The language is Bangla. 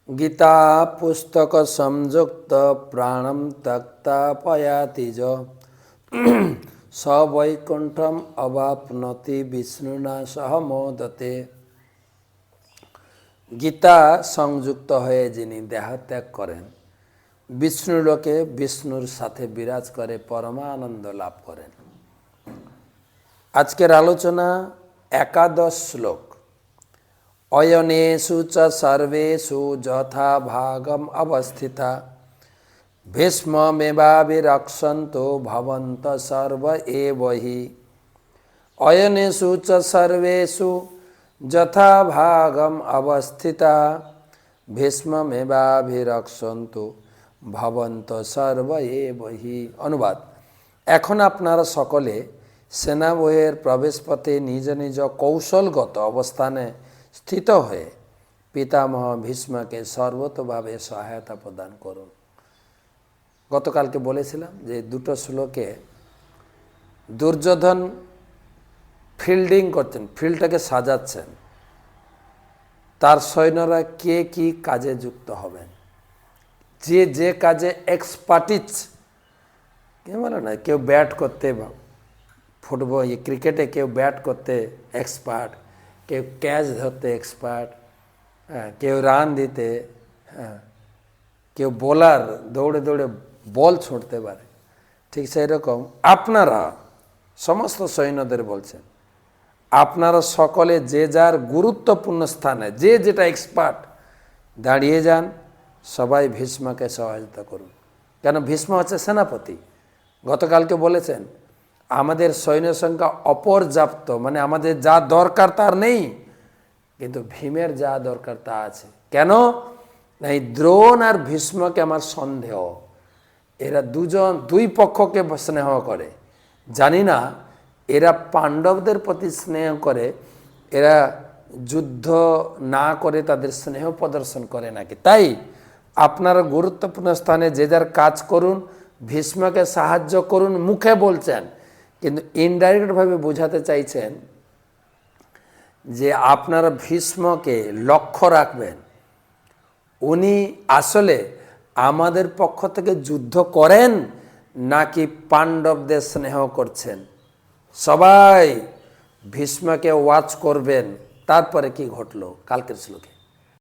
गीता पुस्तक संयुक्त प्राणम त्यक्ता पयाति ज स वैकुंठम अवाप्नोति विष्णुना सह मोदते। गीता संयुक्त हये जिनि देहत्याग करें विष्णुलोके विष्णुर साथे विराज करे परमानंद लाभ करें। आजकेर आलोचना एकादश श्लोक। अयनेषु च सर्वेषु यथा भागम अवस्थिता भीष्ममेवाभिरक्षन्तो भवन्त सर्व एव हि। अयनेषु च सर्वेषु यथा भागम अवस्थिता भीष्ममेवाभिरक्षन्तो भवन्त सर्व एव हि। अनुवाद। এখন আপনারা সকলে সেনাবহের প্রবেশপথে নিজ নিজ কৌশলগত অবস্থানে স্থিত হয়ে পিতামহ ভীষ্মকে সর্বতোভাবে সহায়তা প্রদান করুন। গতকালকে বলেছিলাম যে দুটো শ্লোকে দুর্যোধন ফিল্ডিং করছেন, ফিল্ডটাকে সাজাচ্ছেন, তার সৈন্যরা কে কি কাজে যুক্ত হবেন, যে যে কাজে এক্সপার্টিজ, কে বলে না, কেউ ব্যাট করতে, ফুটবল ক্রিকেটে কেউ ব্যাট করতে এক্সপার্ট, কেউ ক্যাচ ধরতে এক্সপার্ট, কেউ রান দিতে, কেউ বোলার দৌড়ে দৌড়ে বল ছুঁড়তে পারে। ঠিক সেই রকম আপনারা সমস্ত সৈন্যদের বলছেন, আপনারা সকলে যে যার গুরুত্বপূর্ণ স্থানে যে যেটা এক্সপার্ট দাঁড়িয়ে যান, সবাই ভীষ্মকে সহায়তা করুন। কেন? ভীষ্ম হচ্ছে সেনাপতি। গতকালকে বলেছেন আমাদের সৈন্য সংখ্যা অপর্যাপ্ত, মানে আমাদের যা দরকার তার নেই, কিন্তু ভীমের যা দরকার তা আছে। কেন? এই দ্রোণ আর ভীষ্মকে আমার সন্দেহ, এরা দুই পক্ষকে স্নেহ করে। জানি না এরা পাণ্ডবদের প্রতি স্নেহ করে, এরা যুদ্ধ না করে তাদের স্নেহ প্রদর্শন করে নাকি। তাই আপনারা গুরুত্বপূর্ণ স্থানে যে যার কাজ করুন, ভীষ্মকে সাহায্য করুন। মুখে বলছেন, কিন্তু ইনডাইরেক্টভাবে বোঝাতে চাইছেন যে আপনারা ভীষ্মকে লক্ষ্য রাখবেন, উনি আসলে আমাদের পক্ষ থেকে যুদ্ধ করেন নাকি পাণ্ডবদের স্নেহ করছেন। সবাই ভীষ্মকে ওয়াচ করবেন। তারপরে কি ঘটলো কালকের শ্লোকে।